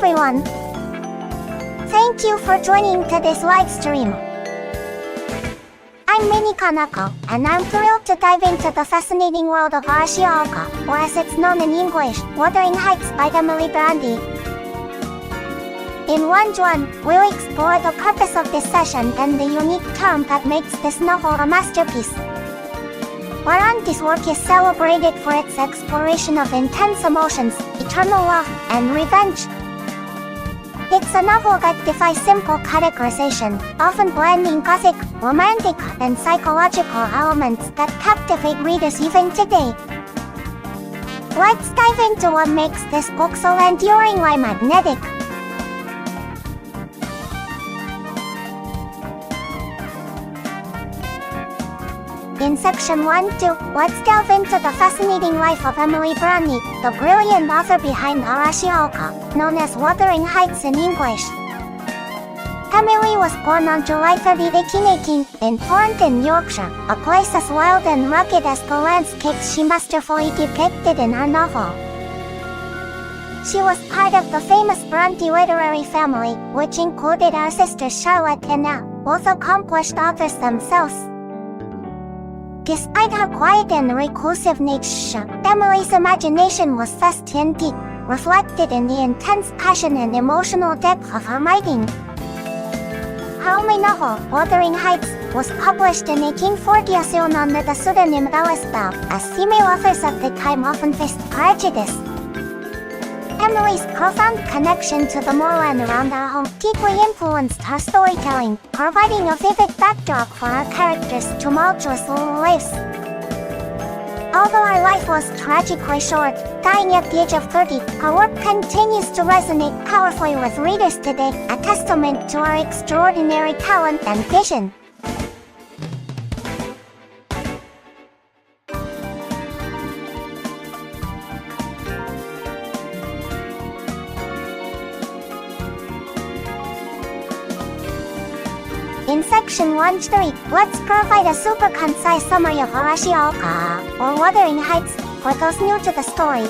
everyone! Thank you for joining to this live stream. I'm Mini-Koneko, and I'm thrilled to dive into the fascinating world of Arashioka, or as it's known in English, Wuthering Heights by Emily Brontë. In 1-1, we'll explore the purpose of this session and the unique charm that makes this novel a masterpiece. Bronte's work is celebrated for its exploration of intense emotions, eternal love, and revenge. It's a novel that defies simple categorization, often blending gothic, romantic, and psychological elements that captivate readers even today. Let's dive into what makes this book so enduringly magnetic. In Section 1-2, let's delve into the fascinating life of Emily Brontë, the brilliant author behind Arashioka, known as Wuthering Heights in English. Emily was born on July 30, 1818, in Thornton, Yorkshire, a place as wild and rugged as the landscapes she masterfully depicted in her novel. She was part of the famous Brontë literary family, which included her sisters Charlotte and Anne, both accomplished authors themselves. Despite her quiet and reclusive nature, Emily's imagination was vast and deep, reflected in the intense passion and emotional depth of her writing. Her only novel, Wuthering Heights, was published in 1840 under the pseudonym Alice Bell, as female authors at the time often faced prejudice. Emily's profound connection to the moorland around her home deeply influenced her storytelling, providing a vivid backdrop for her characters' tumultuous lives. Although her life was tragically short, dying at the age of 30, her work continues to resonate powerfully with readers today, a testament to her extraordinary talent and vision. In Section 1-3, let's provide a super concise summary of Arashioka, or Wuthering Heights, for those new to the story.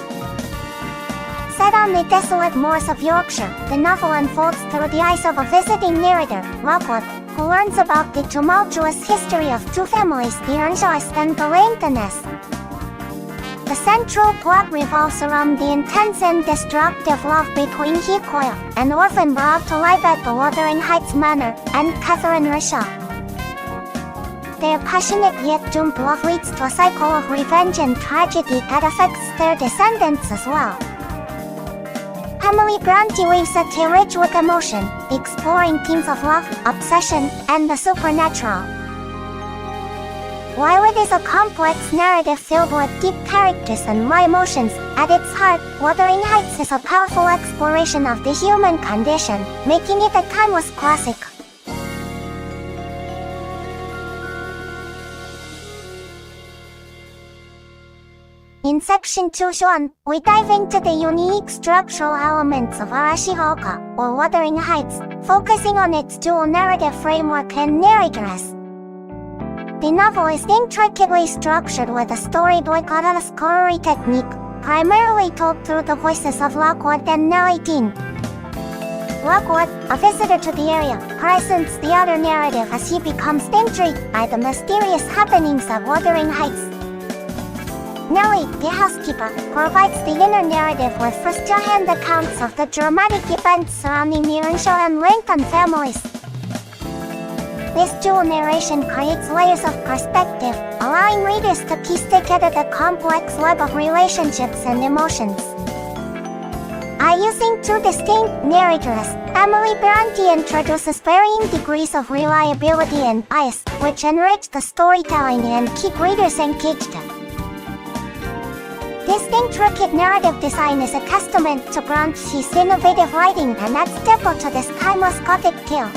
Set on the desolate moors of Yorkshire, the novel unfolds through the eyes of a visiting narrator, Rockwood, who learns about the tumultuous history of two families, the Earnshaws and the Langtons. The central plot revolves around the intense and destructive love between Heathcliff, an orphan brought to life at the Wuthering Heights Manor, and Catherine Earnshaw. Their passionate yet doomed love leads to a cycle of revenge and tragedy that affects their descendants as well. Emily Brontë weaves a tale rich with emotion, exploring themes of love, obsession, and the supernatural. While it is a complex narrative filled with deep characters and raw emotions, at its heart, Wuthering Heights is a powerful exploration of the human condition, making it a timeless classic. In Section 2-1, we dive into the unique structural elements of Arashioka, or Wuthering Heights, focusing on its dual narrative framework and narrators. The novel is intricately structured with a storyboard story technique, primarily told through the voices of Lockwood and Nellie Dean. Lockwood, a visitor to the area, presents the outer narrative as he becomes intrigued by the mysterious happenings at Wuthering Heights. Nellie, the housekeeper, provides the inner narrative with first-hand accounts of the dramatic events surrounding the Earnshaw and Langton families. This dual narration creates layers of perspective, allowing readers to piece together the complex web of relationships and emotions. By using two distinct narrators, Emily Brontë introduces varying degrees of reliability and bias, which enrich the storytelling and keep readers engaged. This intricate narrative design is a testament to Brontë's innovative writing and adds depth to this timeless Gothic tale.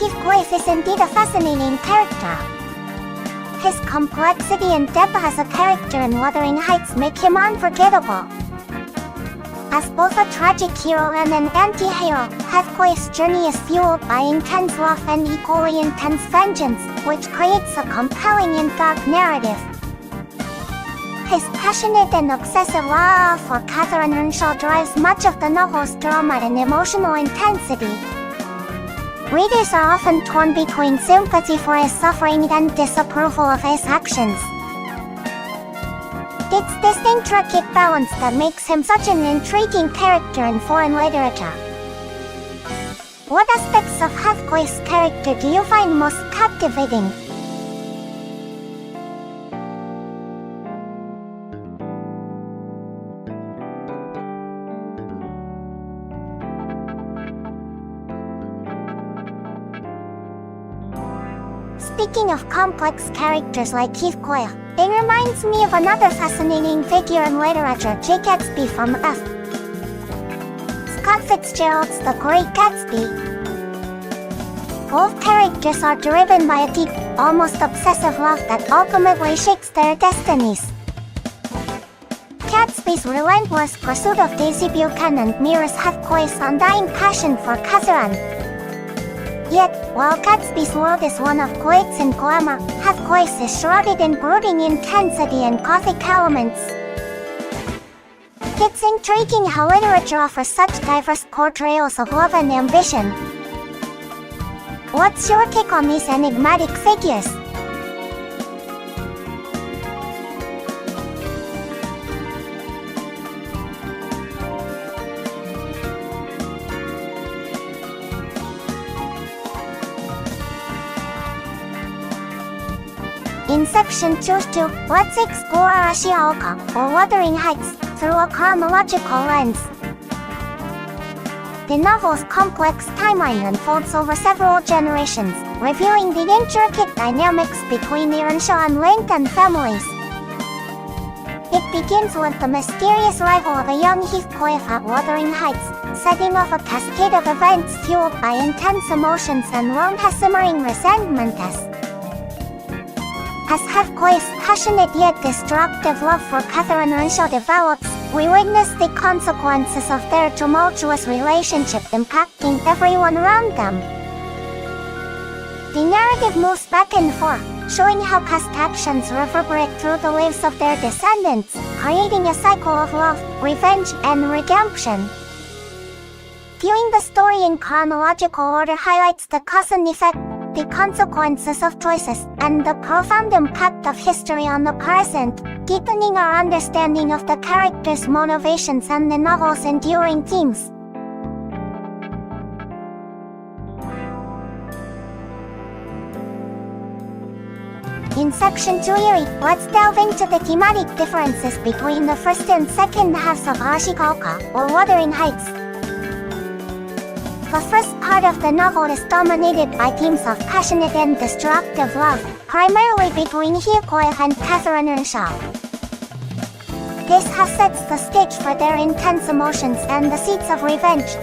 Heathcliff is indeed a fascinating character. His complexity and depth as a character in Wuthering Heights make him unforgettable. As both a tragic hero and an anti-hero, Heathcliff's journey is fueled by intense love and equally intense vengeance, which creates a compelling and dark narrative. His passionate and obsessive love for Catherine Earnshaw drives much of the novel's drama and emotional intensity. Readers are often torn between sympathy for his suffering and disapproval of his actions. It's this intricate balance that makes him such an intriguing character in foreign literature. What aspects of Heathcliff's character do you find most captivating? Speaking of complex characters like Heathcliff, it reminds me of another fascinating figure in literature, J. Gatsby from F. Scott Fitzgerald's The Great Gatsby. Both characters are driven by a deep, almost obsessive love that ultimately shapes their destinies. Gatsby's relentless pursuit of Daisy Buchanan mirrors Heathcliff's undying passion for Catherine. Yet, while Gatsby's world is one of glitz and glamour, Heathcliff's is shrouded in brooding intensity and gothic elements. It's intriguing how literature offers such diverse portrayals of love and ambition. What's your take on these enigmatic figures? In Section 2.2, let's explore Arashioka, or Wuthering Heights, through a chronological lens. The novel's complex timeline unfolds over several generations, revealing the intricate dynamics between the Earnshaw and Langton families. It begins with the mysterious arrival of a young Heathcliff at Wuthering Heights, setting off a cascade of events fueled by intense emotions and long-simmering resentment. As Heathcliff's passionate yet destructive love for Catherine Earnshaw develops, we witness the consequences of their tumultuous relationship impacting everyone around them. The narrative moves back and forth, showing how past actions reverberate through the lives of their descendants, creating a cycle of love, revenge, and redemption. Viewing the story in chronological order highlights the cause and effect, the consequences of choices, and the profound impact of history on the present, deepening our understanding of the characters' motivations and the novel's enduring themes. In Section 2.3, let's delve into the thematic differences between the first and second halves of Arashioka, or Wuthering Heights. The first part of the novel is dominated by themes of passionate and destructive love, primarily between Heathcliff and Catherine Earnshaw. This sets the stage for their intense emotions and the seeds of revenge.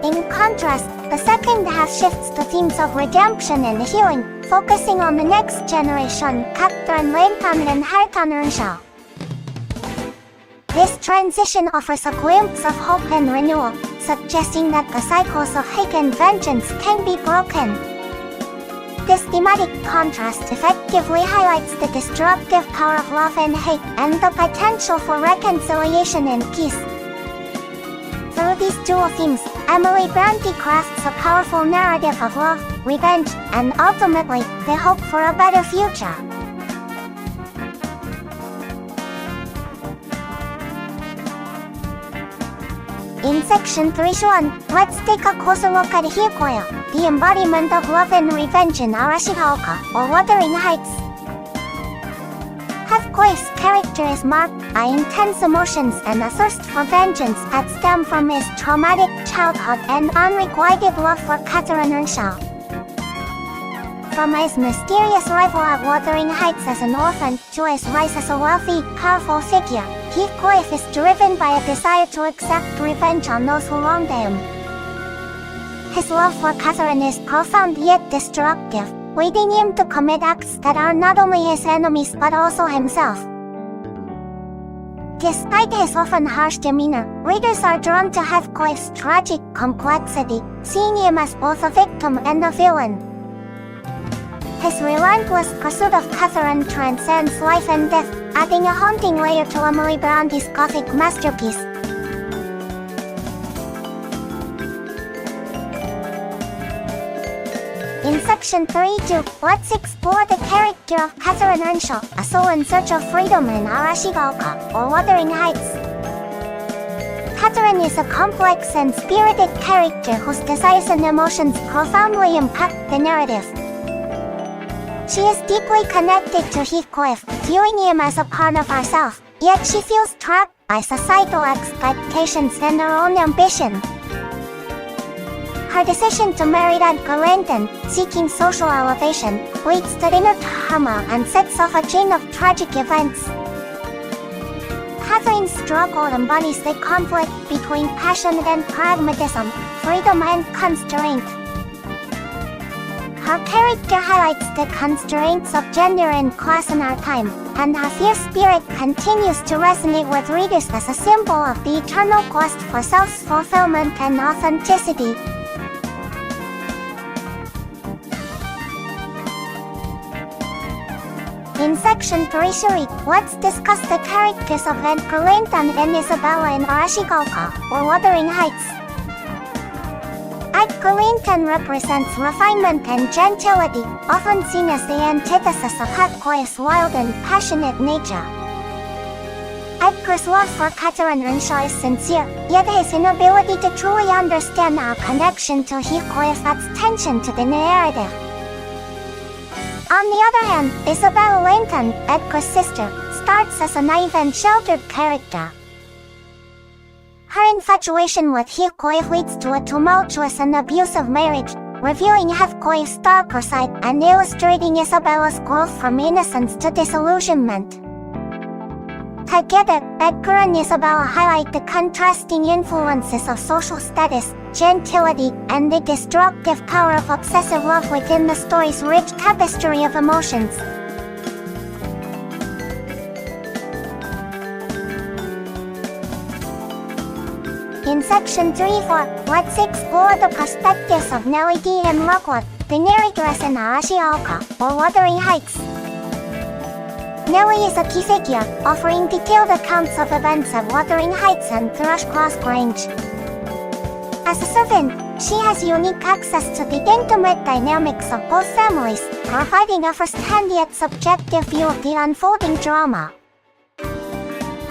In contrast, the second half shifts to themes of redemption and healing, focusing on the next generation, Catherine Langton and Hareton Earnshaw. This transition offers a glimpse of hope and renewal, suggesting that the cycles of hate and vengeance can be broken. This thematic contrast effectively highlights the destructive power of love and hate, and the potential for reconciliation and peace. Through these dual themes, Emily Brontë crafts a powerful narrative of love, revenge, and ultimately, the hope for a better future. In Section 3.1, let's take a closer look at Heathcliff, the embodiment of love and revenge in Arashioka, or Wuthering Heights. Heathcliff's character is marked by intense emotions and a thirst for vengeance that stem from his traumatic childhood and unrequited love for Catherine Earnshaw. From his mysterious arrival at Wuthering Heights as an orphan to his rise as a wealthy, powerful figure, Heathcliff is driven by a desire to exact revenge on those who wronged him. His love for Catherine is profound yet destructive, leading him to commit acts that are not only his enemies but also himself. Despite his often harsh demeanor, readers are drawn to Heathcliff's tragic complexity, seeing him as both a victim and a villain. His relentless pursuit of Catherine transcends life and death, adding a haunting layer to Emily Brontë's gothic masterpiece. In section 32, let's explore the character of Catherine Earnshaw, a soul in search of freedom in Arashigawaka, or Wuthering Heights. Catherine is a complex and spirited character whose desires and emotions profoundly impact the narrative. She is deeply connected to Heathcliff, viewing him as a part of herself, yet she feels trapped by societal expectations and her own ambition. Her decision to marry Edgar Langton, seeking social elevation, leads to inner trauma and sets off a chain of tragic events. Catherine's struggle embodies the conflict between passion and pragmatism, freedom and constraint. Her character highlights the constraints of gender and class in our time, and her fierce spirit continues to resonate with readers as a symbol of the eternal quest for self-fulfillment and authenticity. In section 33, let's discuss the characters of Edgar Langton and Isabella in Arashigawaka, or Wuthering Heights. Edgar Langton represents refinement and gentility, often seen as the antithesis of Heathcliff's wild and passionate nature. Edgar's love for Catherine Earnshaw is sincere, yet his inability to truly understand our connection to Heathcliff adds tension to the narrative. On the other hand, Isabella Langton, Edgar's sister, starts as a naive and sheltered character. Her infatuation with Heathcliff leads to a tumultuous and abusive marriage, revealing Heathcliff's darker side and illustrating Isabella's growth from innocence to disillusionment. Together, Edgar and Isabella highlight the contrasting influences of social status, gentility, and the destructive power of obsessive love within the story's rich tapestry of emotions. In section 34, let's explore the perspectives of Nellie D. and Lockwood, the narrators in Arashigawaka, or Wuthering Heights. Nellie is a key figure, offering detailed accounts of events at Wuthering Heights and Thrushcross Grange. As a servant, she has unique access to the intimate dynamics of both families, providing a first-hand yet subjective view of the unfolding drama.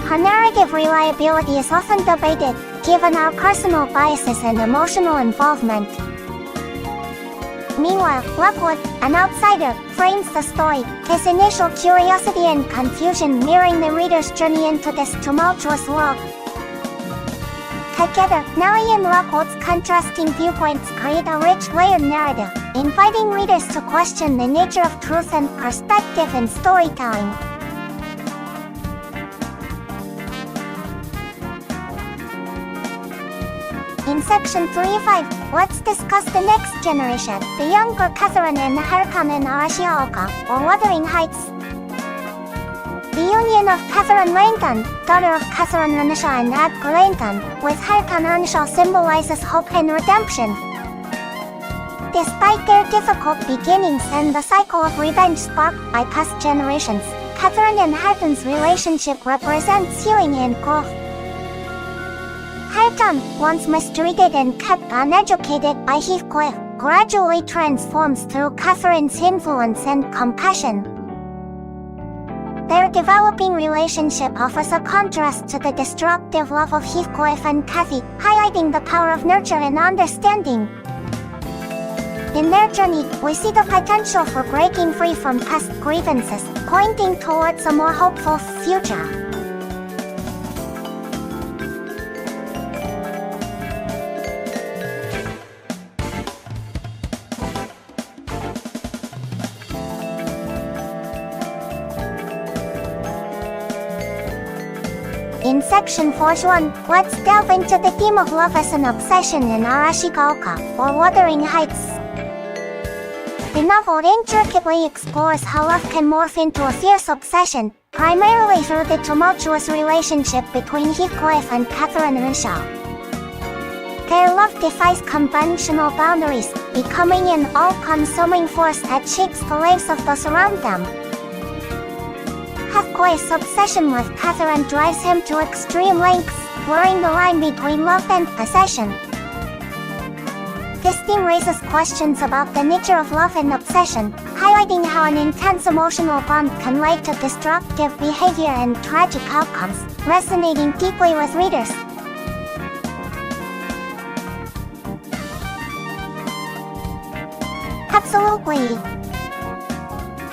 Her narrative reliability is often debated, given our personal biases and emotional involvement. Meanwhile, Lockwood, an outsider, frames the story, his initial curiosity and confusion mirroring the reader's journey into this tumultuous world. Together, Nellie and Lockwood's contrasting viewpoints create a rich, layered narrative, inviting readers to question the nature of truth and perspective in storytelling. In section 35, let's discuss the next generation, the younger Catherine and Harkan in Arashigawaka, or Wuthering Heights. The union of Catherine Langton, daughter of Catherine Earnshaw and Edgar Langton, with Harkan Earnshaw symbolizes hope and redemption. Despite their difficult beginnings and the cycle of revenge sparked by past generations, Catherine and Harkan's relationship represents healing and growth. Harkan, once mistreated and kept uneducated by Heathcliff, gradually transforms through Catherine's influence and compassion. Their developing relationship offers a contrast to the destructive love of Heathcliff and Cathy, highlighting the power of nurture and understanding. In their journey, we see the potential for breaking free from past grievances, pointing towards a more hopeful future. In section 41, let's delve into the theme of love as an obsession in Arashigawaka, or Wuthering Heights. The novel intricately explores how love can morph into a fierce obsession, primarily through the tumultuous relationship between Heathcliff and Catherine Earnshaw. Their love defies conventional boundaries, becoming an all-consuming force that shapes the lives of those around them. Hakui's obsession with Catherine drives him to extreme lengths, blurring the line between love and possession. This theme raises questions about the nature of love and obsession, highlighting how an intense emotional bond can lead to destructive behavior and tragic outcomes, resonating deeply with readers. Absolutely.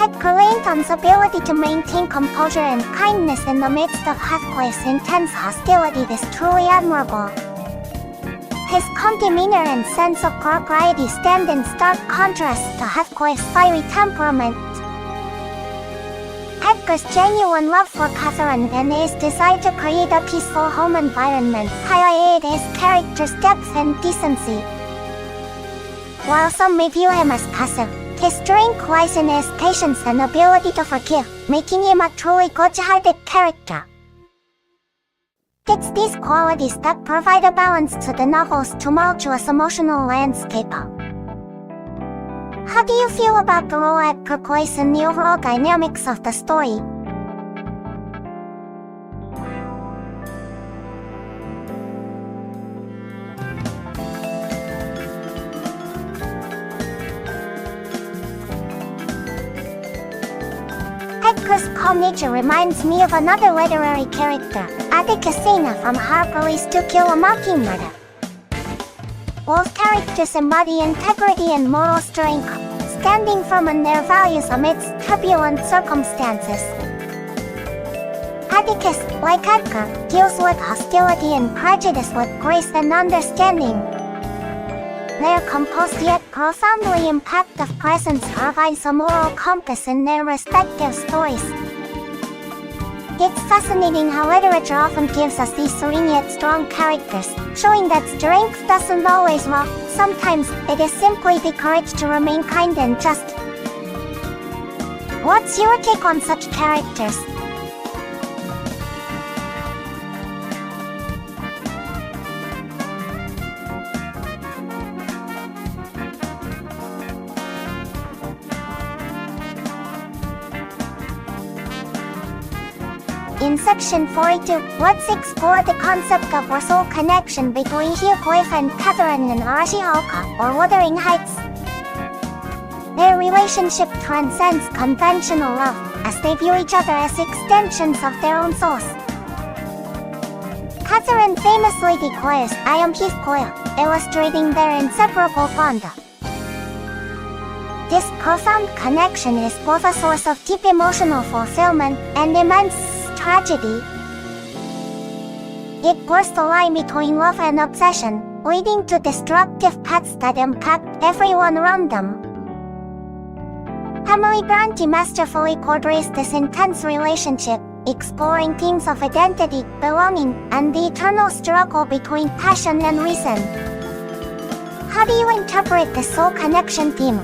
Edgar Layton's ability to maintain composure and kindness in the midst of Hakui's intense hostility is truly admirable. His calm demeanor and sense of propriety stand in stark contrast to Hakui's fiery temperament. Edgar's genuine love for Catherine and his desire to create a peaceful home environment highlighted his character's depth and decency. While some may view him as passive, his strength lies in his patience and ability to forgive, making him a truly good-hearted character. It's these qualities that provide a balance to the novel's tumultuous emotional landscape. How do you feel about the role Edgar plays in the overall dynamics of the story? Edgar's calm nature reminds me of another literary character, Atticus from Harper's To Kill a Mockingbird. Both characters embody integrity and moral strength, standing firm in their values amidst turbulent circumstances. Atticus, like Edgar, deals with hostility and prejudice with grace and understanding. Their composed yet profoundly impactful presence provides a moral compass in their respective stories. It's fascinating how literature often gives us these serene yet strong characters, showing that strength doesn't always walk. Sometimes it is simply the courage to remain kind and just. What's your take on such characters? In section 42, let's explore the concept of a soul connection between Heathcliff and Catherine in Arashioka, or Wuthering Heights. Their relationship transcends conventional love, as they view each other as extensions of their own souls. Catherine famously declares, "I am Heathcliff," illustrating their inseparable bond. This profound connection is both a source of deep emotional fulfillment and immense tragedy. It blurs the line between love and obsession, leading to destructive paths that impact everyone around them. Emily Brontë masterfully portrays this intense relationship, exploring themes of identity, belonging, and the eternal struggle between passion and reason. How do you interpret the soul connection theme?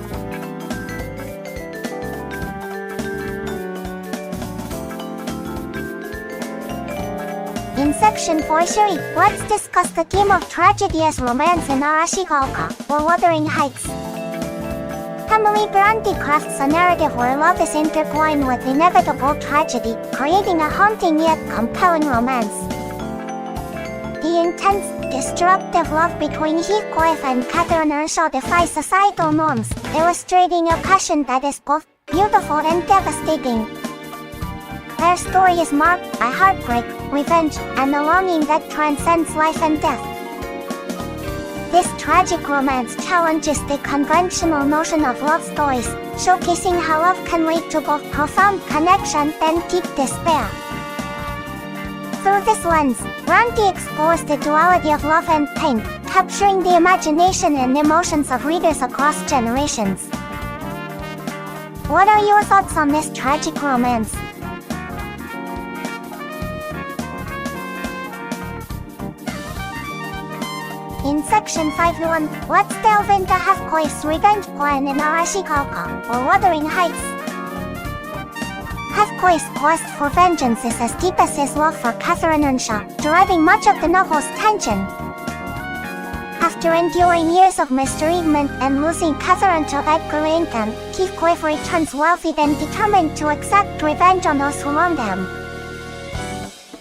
In section 43, let's discuss the theme of tragedy as romance in Arashioka, or Wuthering Heights. Emily Brontë crafts a narrative where love is intertwined with inevitable tragedy, creating a haunting yet compelling romance. The intense, destructive love between Heathcliff and Catherine Earnshaw defies societal norms, illustrating a passion that is both beautiful and devastating. Their story is marked by heartbreak, revenge, and a longing that transcends life and death. This tragic romance challenges the conventional notion of love stories, showcasing how love can lead to both profound connection and deep despair. Through this lens, Brontë explores the duality of love and pain, capturing the imagination and emotions of readers across generations. What are your thoughts on this tragic romance? In section 51, let's delve into Heathcliff's revenge plan in Arashioka, or Wuthering Heights. Heathcliff's quest for vengeance is as deep as his love for Catherine Earnshaw, driving much of the novel's tension. After enduring years of mistreatment and losing Catherine to Edgar Lincoln, Heathcliff returns wealthy and determined to exact revenge on those who wronged him.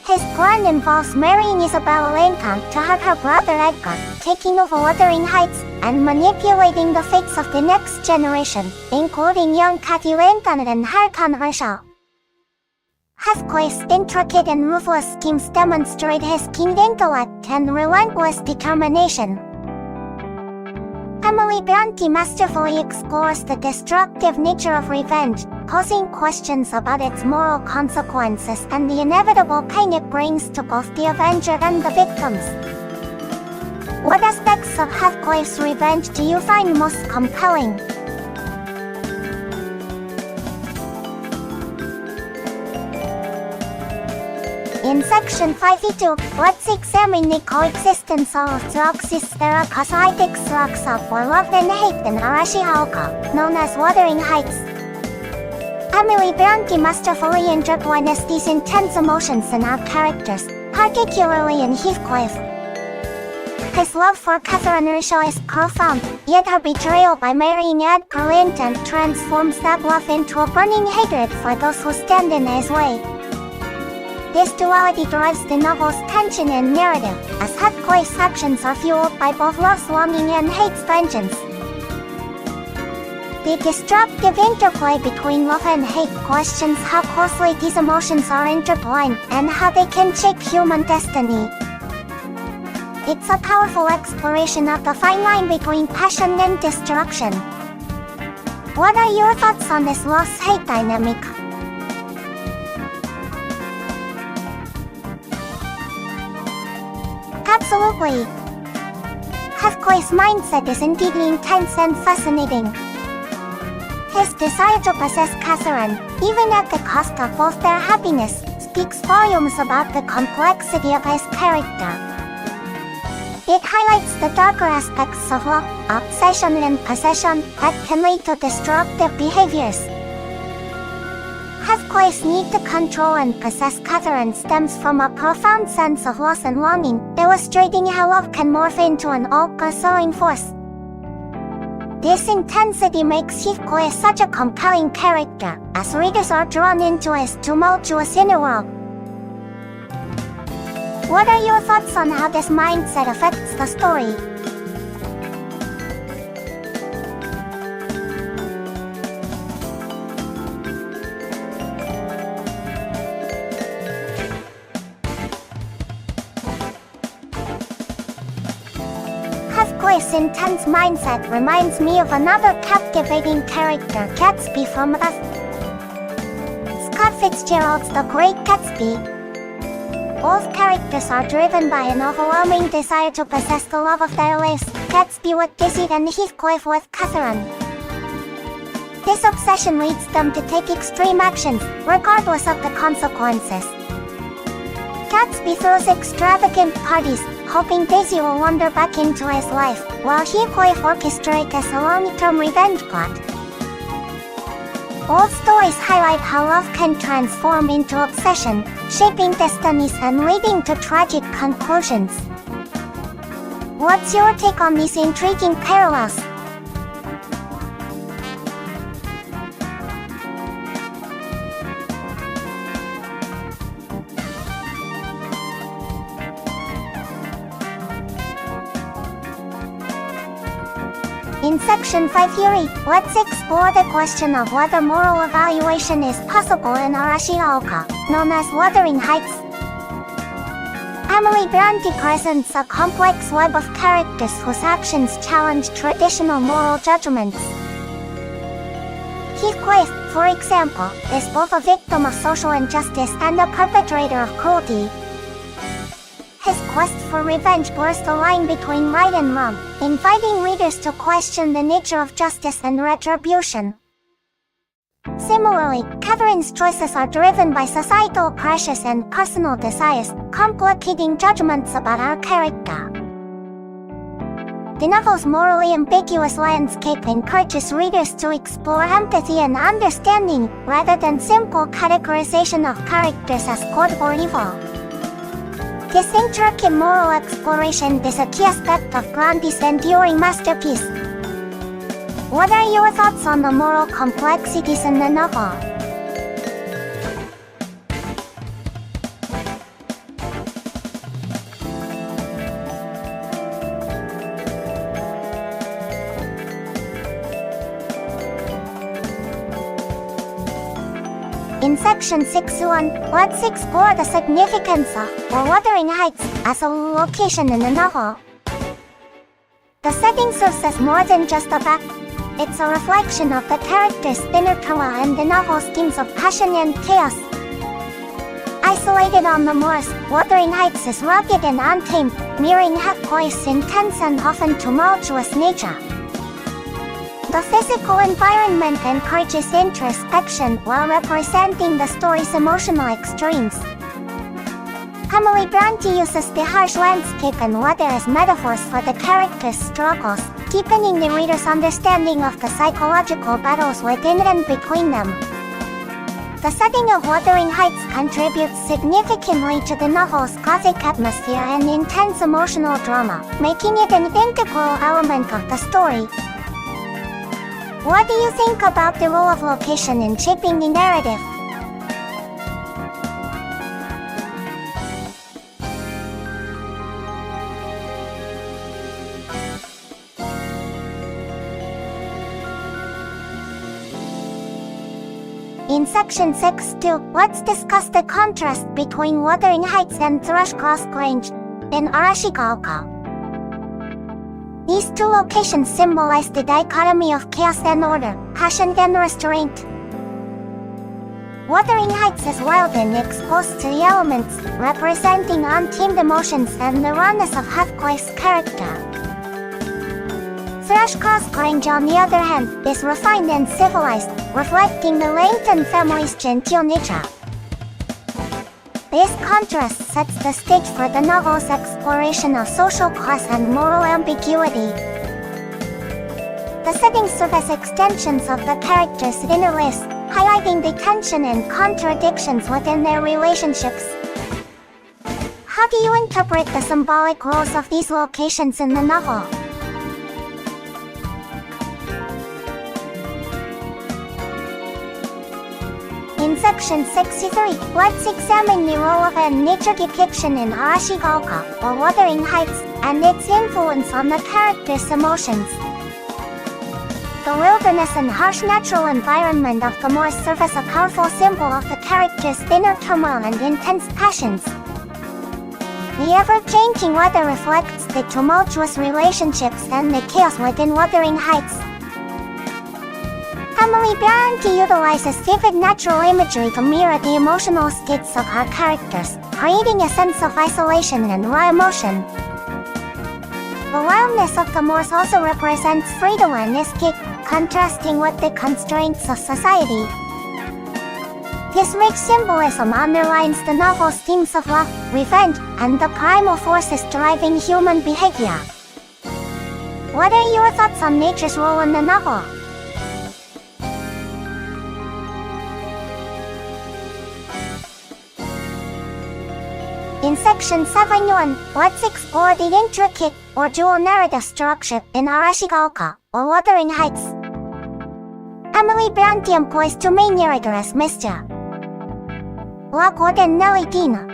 His plan involves marrying Isabella Lincoln to have her brother Edgar, taking over Wuthering Heights, and manipulating the fates of the next generation, including young Cathy Lincoln and Harrigan Herschel. Heathcliff's intricate and ruthless schemes demonstrate his keen intellect and relentless determination. Emily Brontë masterfully explores the destructive nature of revenge, posing questions about its moral consequences and the inevitable pain it brings to both the avenger and the victims. What aspects of Heathcliff's revenge do you find most compelling? In Section 5.2, let's examine the coexistence of Zoroastrian or love and hate in Arashihauka, known as Wuthering Heights. Emily Brontë masterfully intertwines these intense emotions in our characters, particularly in Heathcliff. His love for Catherine Herschel is profound, yet her betrayal by marrying Edgar Lincoln transforms that love into a burning hatred for those who stand in his way. This duality drives the novel's tension and narrative, as Heathcliff's actions are fueled by both love's longing and hate's vengeance. The destructive interplay between love and hate questions how closely these emotions are intertwined and how they can shape human destiny. It's a powerful exploration of the fine line between passion and destruction. What are your thoughts on this love-hate dynamic? Absolutely. Heathcliff's mindset is indeed intense and fascinating. His desire to possess Catherine, even at the cost of both their happiness, speaks volumes about the complexity of his character. It highlights the darker aspects of love, obsession and possession that can lead to destructive behaviors. Heathcliff's need to control and possess Catherine stems from a profound sense of loss and longing, illustrating how love can morph into an all-consuming force. This intensity makes Heathcliff such a compelling character, as readers are drawn into his tumultuous inner world. What are your thoughts on how this mindset affects the story? Heathcliff's intense mindset reminds me of another captivating character, Gatsby from Scott Fitzgerald's The Great Gatsby. Both characters are driven by an overwhelming desire to possess the love of their lives, Gatsby with deceit and Heathcliff with Catherine. This obsession leads them to take extreme actions, regardless of the consequences. Gatsby throws extravagant parties, hoping Daisy will wander back into his life, while Heathcliff orchestrates a long-term revenge plot. Both stories highlight how love can transform into obsession, shaping destinies and leading to tragic conclusions. What's your take on these intriguing parallels? In Section 5 theory, let's explore the question of whether moral evaluation is possible in Arashihauka, known as Wuthering Heights. Emily Brontë presents a complex web of characters whose actions challenge traditional moral judgments. Heathcliff, for example, is both a victim of social injustice and a perpetrator of cruelty. His quest for revenge blurs the line between right and wrong, inviting readers to question the nature of justice and retribution. Similarly, Catherine's choices are driven by societal pressures and personal desires, complicating judgments about our character. The novel's morally ambiguous landscape encourages readers to explore empathy and understanding, rather than simple categorization of characters as good or evil. This intricate moral exploration is a key aspect of Bronte's enduring masterpiece. What are your thoughts on the moral complexities in the novel? In Section 6.1, let's explore the significance of Wuthering Heights as a location in the novel. The setting serves as more than just a fact. It's a reflection of the characters' inner turmoil and the novel's themes of passion and chaos. Isolated on the moors, Wuthering Heights is rugged and untamed, mirroring Hathaway's intense and often tumultuous nature. The physical environment encourages introspection while representing the story's emotional extremes. Emily Brontë uses the harsh landscape and weather as metaphors for the characters' struggles, deepening the reader's understanding of the psychological battles within and between them. The setting of Wuthering Heights contributes significantly to the novel's gothic atmosphere and intense emotional drama, making it an integral element of the story. What do you think about the role of location in shaping the narrative? In Section 6.2, let's discuss the contrast between Wuthering Heights and Thrushcross Grange in Arashikaoka. These two locations symbolize the dichotomy of chaos and order, passion and restraint. Wuthering Heights is wild and exposed to the elements, representing untamed emotions and the rawness of Hathaway's character. Thrushcross Grange, on the other hand, is refined and civilized, reflecting the Langton family's genteel nature. This contrast sets the stage for the novel's exploration of social class and moral ambiguity. The settings serve as extensions of the characters' inner lives, highlighting the tension and contradictions within their relationships. How do you interpret the symbolic roles of these locations in the novel? In Section 63, let's examine the role of a nature depiction in Arashikaoka, or Wuthering Heights, and its influence on the characters' emotions. The wilderness and harsh natural environment of the moors serve as a powerful symbol of the characters' inner turmoil and intense passions. The ever-changing weather reflects the tumultuous relationships and the chaos within Wuthering Heights. Emily Brontë utilizes vivid natural imagery to mirror the emotional states of her characters, creating a sense of isolation and raw emotion. The wildness of the moors also represents freedom and escape, contrasting with the constraints of society. This rich symbolism underlines the novel's themes of love, revenge, and the primal forces driving human behavior. What are your thoughts on nature's role in the novel? In Section 7.1, let's explore the intricate or dual narrative structure in Arashikaoka, or Wuthering Heights. Emily Brontë employs two main narrators as Mr. Lockwood and Nellie Dina.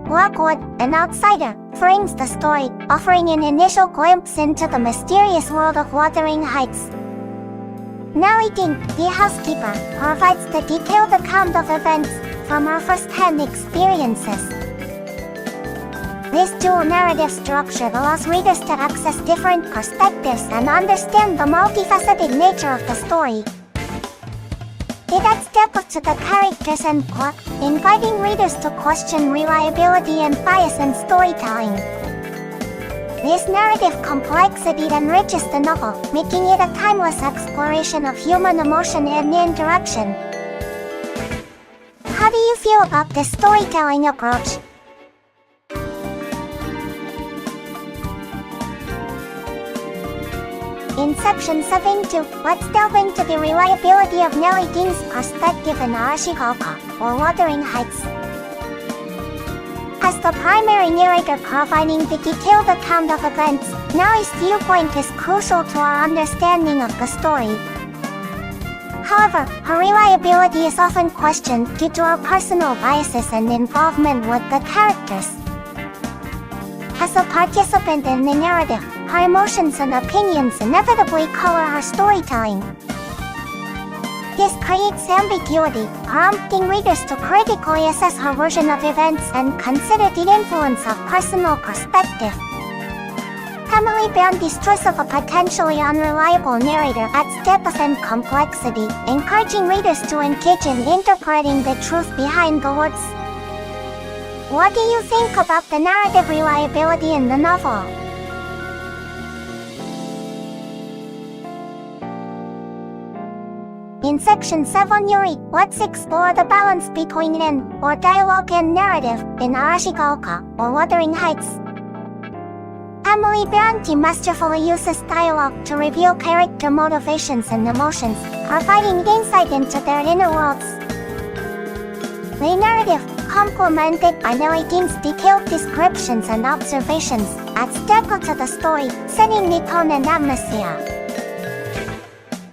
Lockwood, an outsider, frames the story, offering an initial glimpse into the mysterious world of Wuthering Heights. Nellie Dina, the housekeeper, provides the detailed account of events from her first-hand experiences. This dual narrative structure allows readers to access different perspectives and understand the multifaceted nature of the story. It adds depth to the characters and plot, inviting readers to question reliability and bias in storytelling. This narrative complexity enriches the novel, making it a timeless exploration of human emotion and interaction. How do you feel about this storytelling approach? In Section 7.2, let's delve into the reliability of Nellie Dina's perspective in Arashikaoka, or Wuthering Heights. As the primary narrator providing the detailed account of events, Nari's viewpoint is crucial to our understanding of the story. However, her reliability is often questioned due to her personal biases and involvement with the characters. As a participant in the narrative, her emotions and opinions inevitably color her storytelling. This creates ambiguity, prompting readers to critically assess her version of events and consider the influence of personal perspective. Emily Brontë's choice of a potentially unreliable narrator adds depth and complexity, encouraging readers to engage in interpreting the truth behind the words. What do you think about the narrative reliability in the novel? In Section 7 Yuri, let's explore the balance between or dialogue and narrative in Arashikaoka, or Wuthering Heights. Emily Brontë masterfully uses dialogue to reveal character motivations and emotions, providing insight into their inner worlds. The narrative, complemented by narrating's detailed descriptions and observations, adds depth to the story, setting the tone and atmosphere.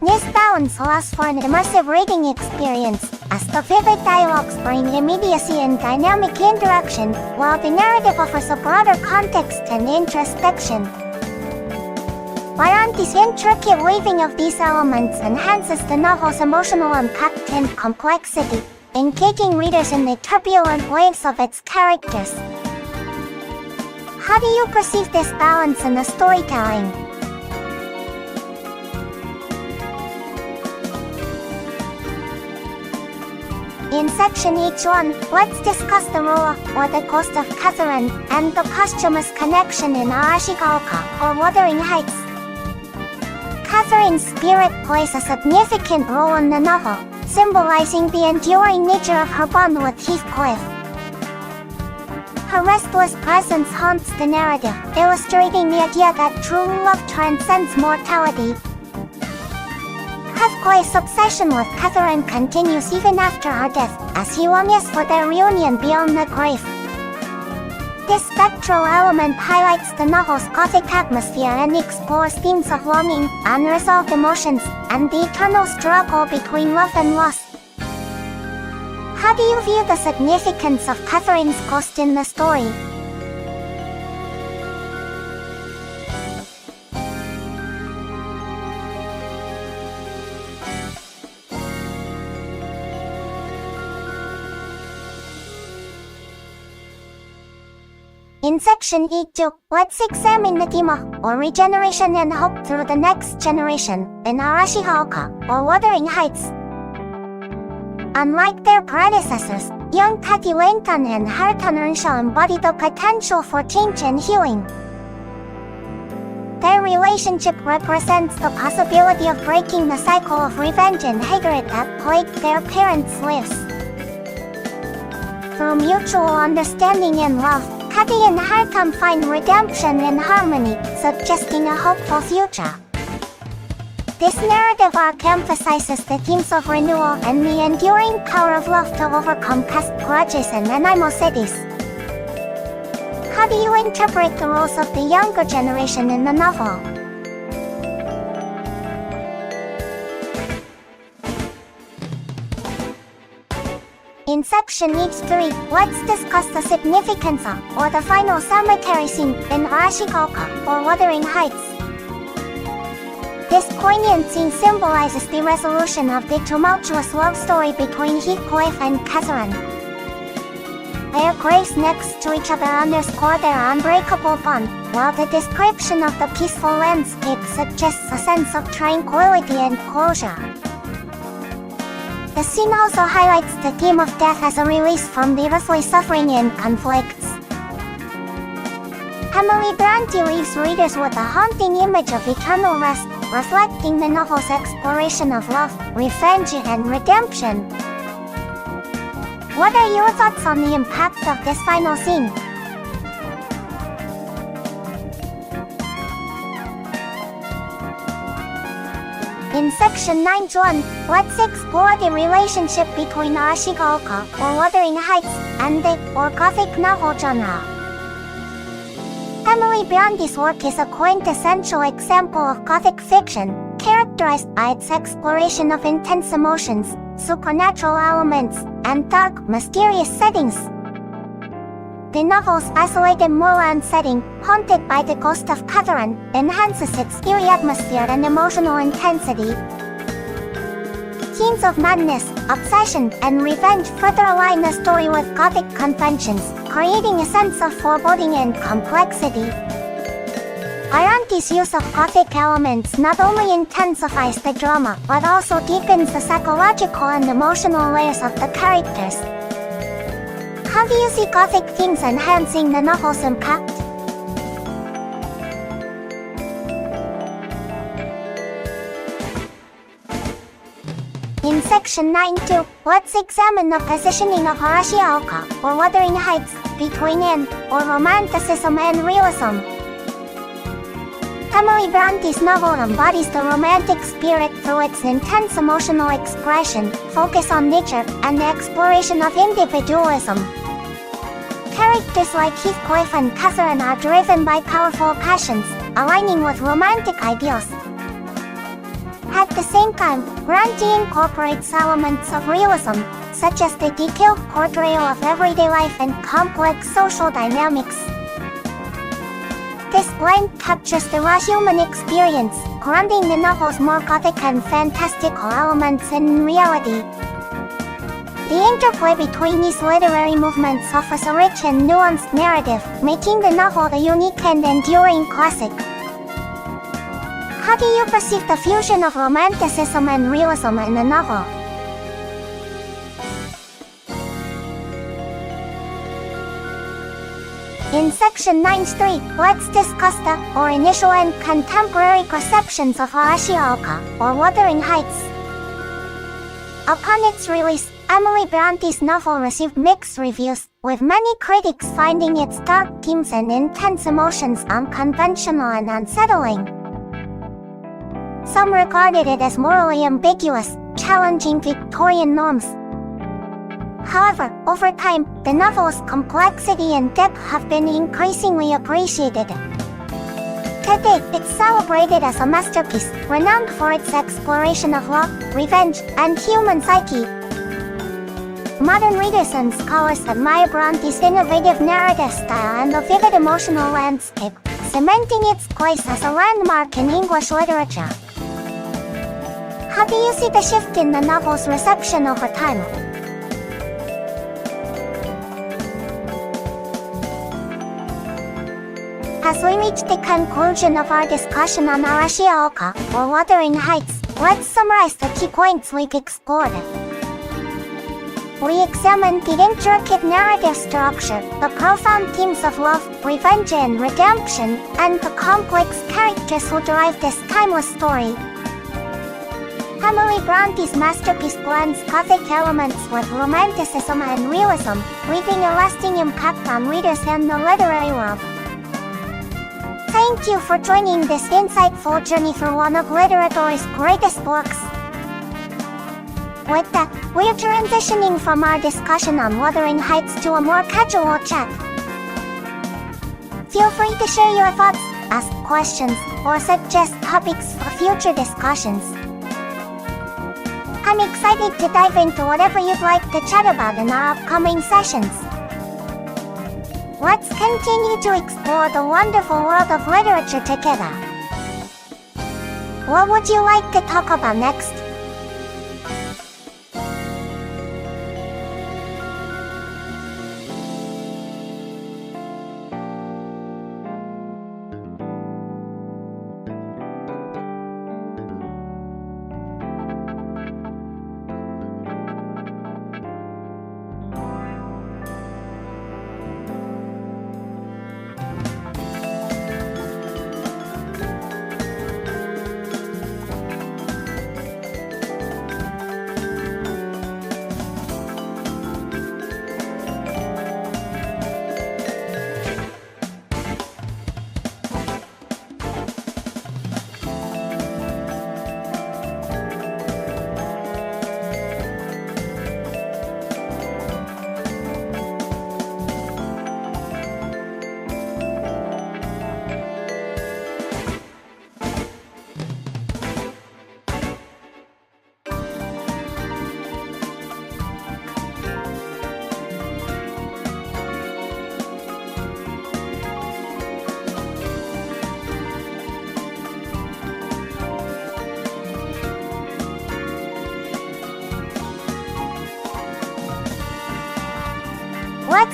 This balance allows for an immersive reading experience, as the vivid dialogues bring immediacy and dynamic interaction, while the narrative offers a broader context and introspection. Brantë's intricate weaving of these elements enhances the novel's emotional impact and complexity, engaging readers in the turbulent waves of its characters. How do you perceive this balance in the storytelling? In Section H1, let's discuss the role or the ghost of Catherine and the posthumous connection in Arashikaoka, or Wuthering Heights. Catherine's spirit plays a significant role in the novel, symbolizing the enduring nature of her bond with Heathcliff. Her restless presence haunts the narrative, illustrating the idea that true love transcends mortality. Heathcliff's obsession with Catherine continues even after her death, as he longs for their reunion beyond the grave. This spectral element highlights the novel's gothic atmosphere and explores themes of longing, unresolved emotions, and the eternal struggle between love and loss. How do you view the significance of Catherine's ghost in the story? In Section 8.2, let's examine the theme of, or regeneration and hope through the next generation, in Arashikaoka, or Wuthering Heights. Unlike their predecessors, young Tati Langton and Harutan Earnshaw embody the potential for change and healing. Their relationship represents the possibility of breaking the cycle of revenge and hatred that plagued their parents' lives. Through mutual understanding and love, Tati and Harutan find redemption and harmony, suggesting a hopeful future. This narrative arc emphasizes the themes of renewal and the enduring power of love to overcome past grudges and animosities. How do you interpret the roles of the younger generation in the novel? In Section H3, let's discuss the significance of, or the final cemetery scene, in Arashikaoka, or Wuthering Heights. This poignant scene symbolizes the resolution of the tumultuous love story between Heathcliff and Catherine. Their graves next to each other underscore their unbreakable bond, while the description of the peaceful landscape suggests a sense of tranquility and closure. The scene also highlights the theme of death as a release from the earthly suffering and conflicts. Emily Brontë leaves readers with a haunting image of eternal rest, reflecting the novel's exploration of love, revenge, and redemption. What are your thoughts on the impact of this final scene? In Section 9.1, let's explore the relationship between Ashigooka, or Wuthering Heights, and the, or Gothic novel genre. Emily Brontë's work is a quintessential example of Gothic fiction, characterized by its exploration of intense emotions, supernatural elements, and dark, mysterious settings. The novel's isolated moorland setting, haunted by the ghost of Catherine, enhances its eerie atmosphere and emotional intensity. Scenes of madness, obsession, and revenge further align the story with Gothic conventions, creating a sense of foreboding and complexity. Bronte's use of Gothic elements not only intensifies the drama, but also deepens the psychological and emotional layers of the characters. How do you see Gothic themes enhancing the novel's impact? In Section 9.2, let's examine the positioning of Ashigooka, or Wuthering Heights, between or romanticism and realism. Emily Brontë's novel embodies the romantic spirit through its intense emotional expression, focus on nature, and the exploration of individualism. Characters like Heathcliff and Catherine are driven by powerful passions, aligning with romantic ideals. At the same time, Brontë incorporates elements of realism, such as the detailed portrayal of everyday life and complex social dynamics. This blend captures the raw human experience, grounding the novel's more Gothic and fantastical elements in reality. The interplay between these literary movements offers a rich and nuanced narrative, making the novel a unique and enduring classic. How do you perceive the fusion of romanticism and realism in the novel? In Section 9.3, let's discuss the, or initial and contemporary perceptions of Ashigooka, or Wuthering Heights. Upon its release, Emily Brontë's novel received mixed reviews, with many critics finding its dark themes and intense emotions unconventional and unsettling. Some regarded it as morally ambiguous, challenging Victorian norms. However, over time, the novel's complexity and depth have been increasingly appreciated. Today, it's celebrated as a masterpiece, renowned for its exploration of love, revenge, and human psyche. Modern readers and scholars admire Brontë's innovative narrative style and the vivid emotional landscape, cementing its place as a landmark in English literature. How do you see the shift in the novel's reception over time? As we reach the conclusion of our discussion on Ashigooka, or Wuthering Heights, let's summarize the key points we've explored. We examined the intricate narrative structure, the profound themes of love, revenge and redemption, and the complex characters who drive this timeless story. Emily Brontë's masterpiece blends Gothic elements with romanticism and realism, leaving a lasting impact on readers and the literary world. Thank you for joining this insightful journey through one of literature's greatest works. With that, we're transitioning from our discussion on Wuthering Heights to a more casual chat. Feel free to share your thoughts, ask questions, or suggest topics for future discussions. I'm excited to dive into whatever you'd like to chat about in our upcoming sessions. Let's continue to explore the wonderful world of literature together. What would you like to talk about next?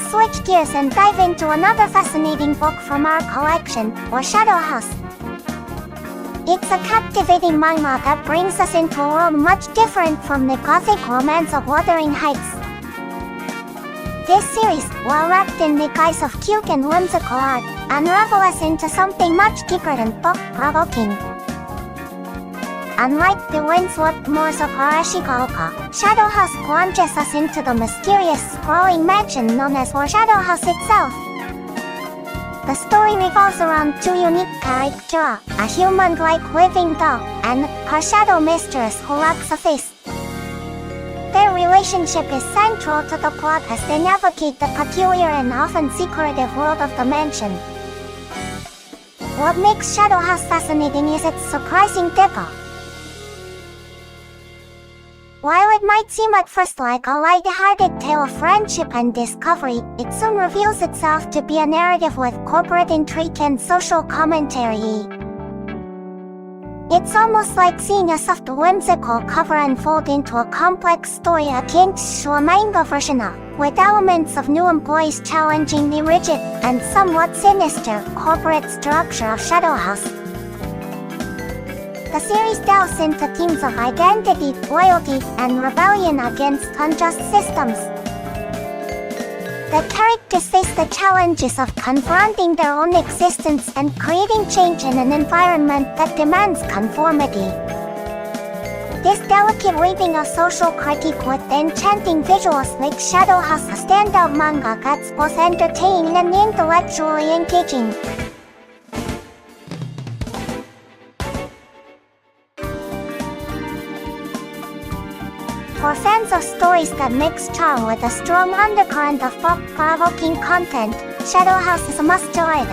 switch gears and dive into another fascinating book from our collection, or Shadow House. It's a captivating manga that brings us into a world much different from the gothic romance of Wuthering Heights. This series, while wrapped in the guise of cute and whimsical art, unravels us into something much deeper than thought-provoking. Unlike the windswept moors of Arashikaoka, Shadow House plunges us into the mysterious, sprawling mansion known as Shadow House itself. The story revolves around two unique characters, a human-like living doll, and her shadow mistress who lacks a face. Their relationship is central to the plot as they navigate the peculiar and often secretive world of the mansion. What makes Shadow House fascinating is its surprising depth. While it might seem at first like a light-hearted tale of friendship and discovery, it soon reveals itself to be a narrative with corporate intrigue and social commentary. It's almost like seeing a soft, whimsical cover unfold into a complex story akin to a manga version of, with elements of new employees challenging the rigid and somewhat sinister corporate structure of Shadow House. The series delves into themes of identity, loyalty, and rebellion against unjust systems. The characters face the challenges of confronting their own existence and creating change in an environment that demands conformity. This delicate weaving of social critique with enchanting visuals makes Shadow House a standout manga that's both entertaining and intellectually engaging. For fans of stories that mix charm with a strong undercurrent of thought-provoking content, Shadow House is a must-read.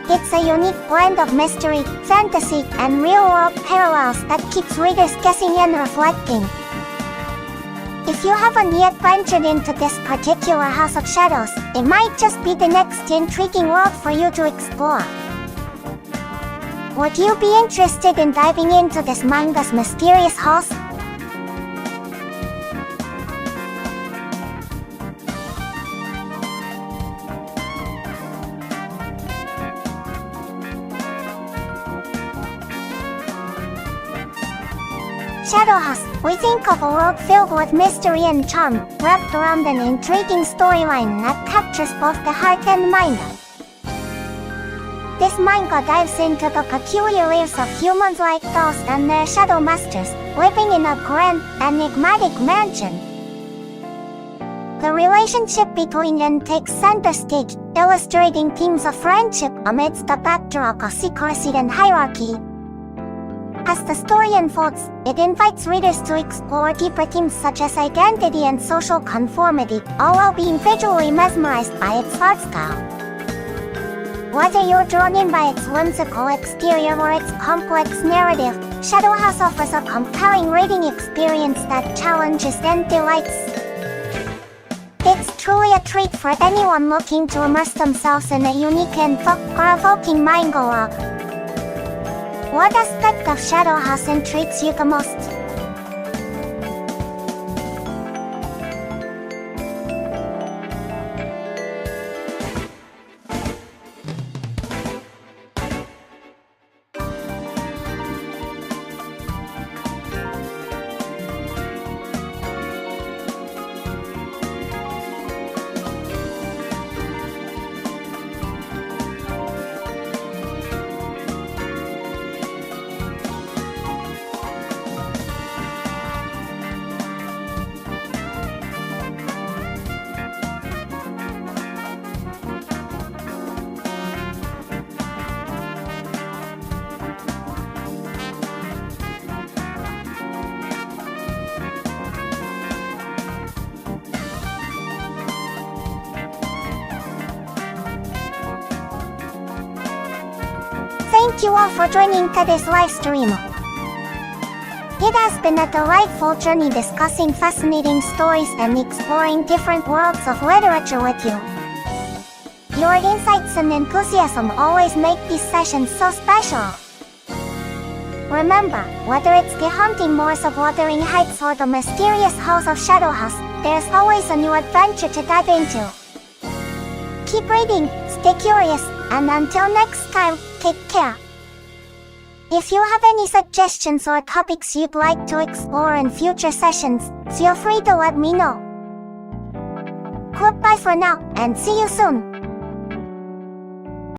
It's a unique blend of mystery, fantasy, and real-world parallels that keeps readers guessing and reflecting. If you haven't yet ventured into this particular House of Shadows, it might just be the next intriguing world for you to explore. Would you be interested in diving into this manga's mysterious halls? Shadow House, we think of a world filled with mystery and charm, wrapped around an intriguing storyline that captures both the heart and mind. This manga dives into the peculiar lives of humans like dolls and their shadow masters, living in a grand, enigmatic mansion. The relationship between them takes center stage, illustrating themes of friendship amidst the backdrop of secrecy and hierarchy. As the story unfolds, it invites readers to explore deeper themes such as identity and social conformity, all while being visually mesmerized by its art style. Whether you're drawn in by its whimsical exterior or its complex narrative, Shadow House offers a compelling reading experience that challenges and delights. It's truly a treat for anyone looking to immerse themselves in a unique and thought-provoking manga world. What aspect of Shadow House intrigues you the most? Thank you all for joining today's live stream. It has been a delightful journey discussing fascinating stories and exploring different worlds of literature with you. Your insights and enthusiasm always make these sessions so special. Remember, whether it's the haunting moors of Wuthering Heights or the mysterious halls of Shadow House, there's always a new adventure to dive into. Keep reading, stay curious, and until next time, take care. If you have any suggestions or topics you'd like to explore in future sessions, feel free to let me know. Goodbye for now, and see you soon.